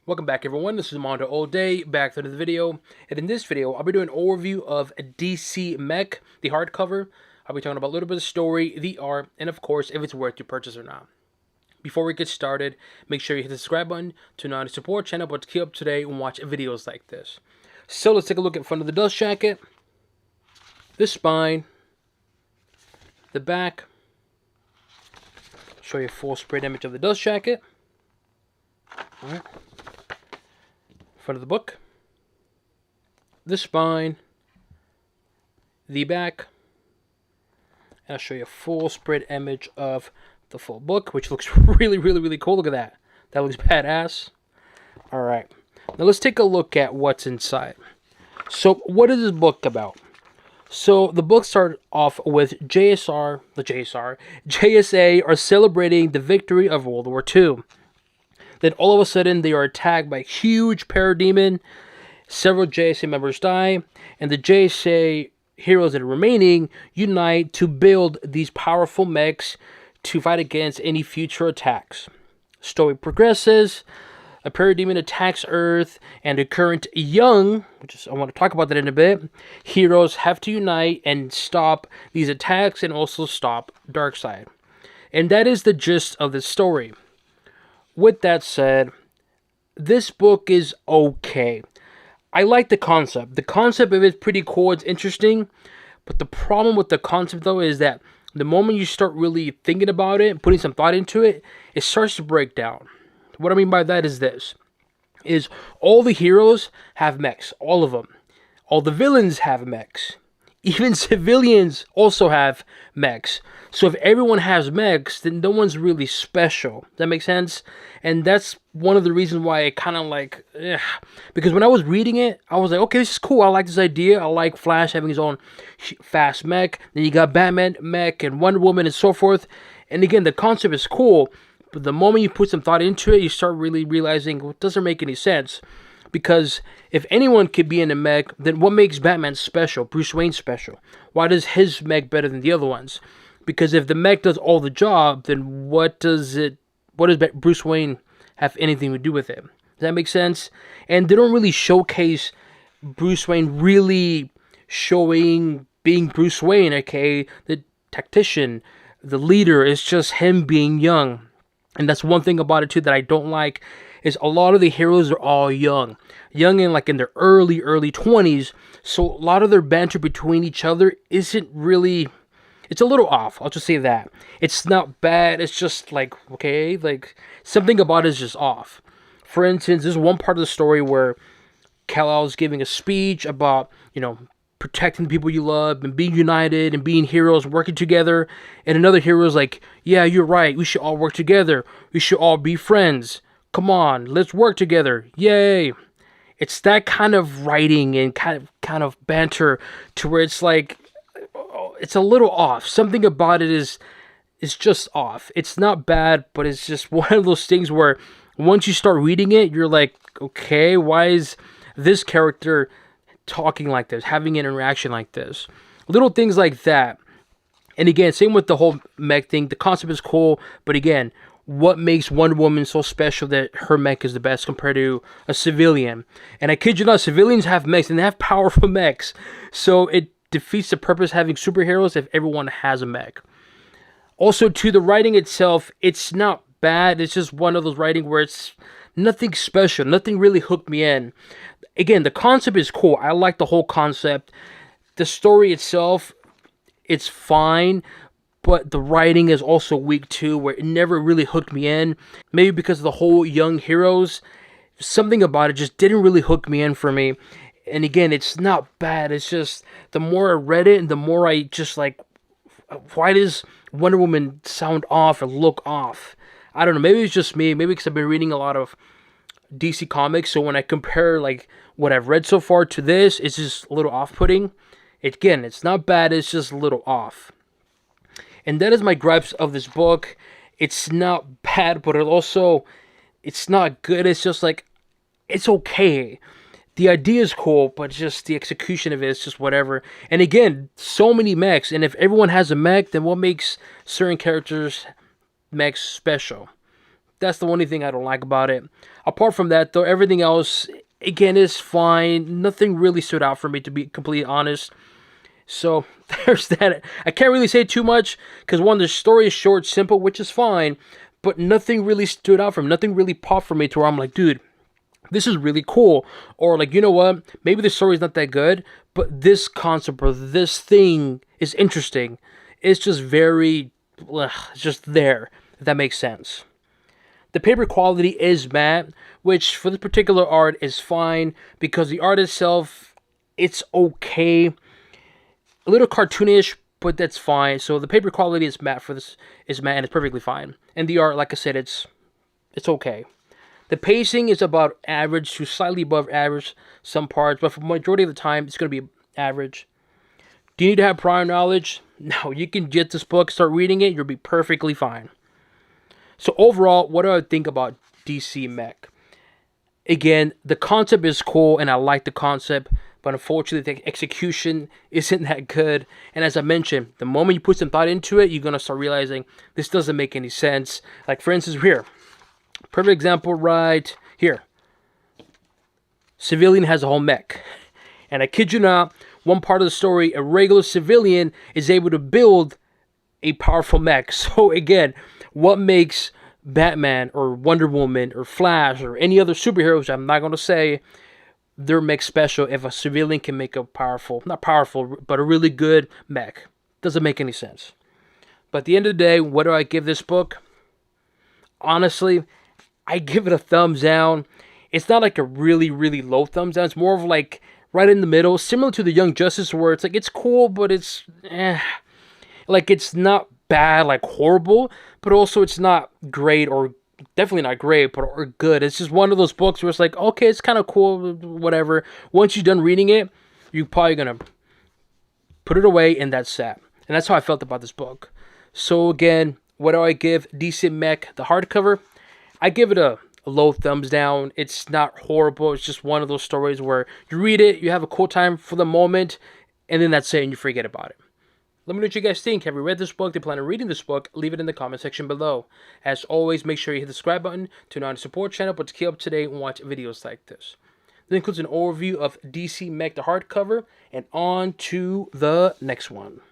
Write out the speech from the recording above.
Welcome back, everyone. This is MandoAllDay, back to the video. And in this video, I'll be doing an overview of DC Mech, the hardcover. I'll be talking about a little bit of story, the art, and of course, if it's worth your purchase or not. Before we get started, make sure you hit the subscribe button to not only support the channel, but to keep up to date and watch videos like this. So let's take a look at front of the dust jacket, the spine, the back. Show you a full spread image of the dust jacket. All right. Front of the book, the spine, the back, and I'll show you a full spread image of the full book, which looks really cool. Look at that. That looks badass. All right, now let's take a look at what's inside. So what is this book about? So the book started off with JSA are celebrating the victory of World War II. Then all of a sudden, they are attacked by a huge parademon. Several JSA members die, and the JSA heroes that are remaining unite to build these powerful mechs to fight against any future attacks. Story progresses. A parademon attacks Earth, and the current young, I want to talk about that in a bit, heroes have to unite and stop these attacks and also stop Darkseid. And that is the gist of the story. With that said, this book is okay. I like the concept. The concept of it is pretty cool. It's interesting. But the problem with the concept, though, is that the moment you start really thinking about it, putting some thought into it, it starts to break down. What I mean by that is this. Is all the heroes have mechs. All of them. All the villains have mechs. Even civilians also have mechs. So if everyone has mechs, then no one's really special. Does that make sense? And that's one of the reasons why I kind of like... Because when I was reading it, I was like, okay, this is cool. I like this idea. I like Flash having his own fast mech. Then you got Batman mech and Wonder Woman and so forth. And again, the concept is cool. But the moment you put some thought into it, you start really realizing, well, it doesn't make any sense. Because if anyone could be in a mech, then what makes Batman special, Bruce Wayne special? Why does his mech better than the other ones? Because if the mech does all the job, then what does Bruce Wayne have anything to do with it? Does that make sense? And they don't really showcase Bruce Wayne really being Bruce Wayne, aka the tactician, the leader. It's just him being young. And that's one thing about it too that I don't like, is a lot of the heroes are all young in like in their early 20s. So a lot of their banter between each other isn't really, it's a little off. I'll just say that. It's not bad. It's just like, okay, like something about it is just off. For instance, there's one part of the story where Kal-El is giving a speech about, protecting the people you love and being united and being heroes, working together. And another hero is like, yeah, you're right. We should all work together. We should all be friends. Come on, let's work together. Yay. It's that kind of writing and kind of banter to where it's like, it's a little off. Something about it is just off. It's not bad, but it's just one of those things where once you start reading it, you're like, okay, why is this character talking like this, having an interaction like this? Little things like that. And again, same with the whole mech thing. The concept is cool, but again, what makes Wonder Woman so special that her mech is the best compared to a civilian? And I kid you not, civilians have mechs and they have powerful mechs. So it defeats the purpose of having superheroes if everyone has a mech. Also, to the writing itself, it's not bad. It's just one of those writing where it's nothing special. Nothing really hooked me in. Again, the concept is cool. I like the whole concept. The story itself, it's fine. But the writing is also weak too, where it never really hooked me in. Maybe because of the whole young heroes. Something about it just didn't really hook me in for me. And again, it's not bad. It's just the more I read it and the more I just like, why does Wonder Woman sound off or look off? I don't know. Maybe it's just me. Maybe because I've been reading a lot of DC comics. So when I compare like what I've read so far to this, it's just a little off-putting. Again, it's not bad. It's just a little off. And that is my gripes of this book. It's not bad, but it's not good. It's just like, it's okay. The idea is cool, but just the execution of it is just whatever. And again, so many mechs. And if everyone has a mech, then what makes certain characters mechs special? That's the only thing I don't like about it. Apart from that, though, everything else, again, is fine. Nothing really stood out for me, to be completely honest. So there's that. I can't really say too much because one, the story is short, simple, which is fine, but nothing really stood out for me. Nothing really popped for me to where I'm like, dude, this is really cool. Or like, you know what? Maybe the story's not that good, but this concept or this thing is interesting. It's just very, it's just there, if that makes sense. The paper quality is matte, which for this particular art is fine because the art itself, it's okay. A little cartoonish, but that's fine. So the paper quality is matte for this, is matte, and it's perfectly fine. And the art, like I said, it's okay. The pacing is about average to slightly above average some parts, but for the majority of the time, it's going to be average. Do you need to have prior knowledge? No, you can get this book, start reading it, you'll be perfectly fine. So overall, what do I think about DC Mech? Again, the concept is cool, and I like the concept, but unfortunately, the execution isn't that good. And as I mentioned, the moment you put some thought into it, you're going to start realizing this doesn't make any sense. Like, for instance, here. Perfect example right here. Civilian has a whole mech. And I kid you not, one part of the story, a regular civilian is able to build a powerful mech. So again, what makes Batman or Wonder Woman or Flash or any other superhero, which I'm not going to say, their mech special if a civilian can make a powerful, not powerful, but a really good mech? Doesn't make any sense. But at the end of the day, what do I give this book? Honestly, I give it a thumbs down. It's not like a really, really low thumbs down. It's more of like right in the middle, similar to the Young Justice, where it's like it's cool, but it's like it's not bad, like horrible, but also it's not great, or definitely not great, but or good. It's just one of those books where it's like, okay, it's kind of cool, whatever. Once you're done reading it, you're probably gonna put it away, and that's that. And that's how I felt about this book. So again, what do I give DC Mech, the hardcover? I give it a low thumbs down. It's not horrible. It's just one of those stories where you read it, you have a cool time for the moment, and then that's it, and you forget about it. Let me know what you guys think. Have you read this book? Do you plan on reading this book? Leave it in the comment section below. As always, make sure you hit the subscribe button to not only support the channel, but to keep up to date and watch videos like this. This includes an overview of DC Mech, the hardcover, and on to the next one.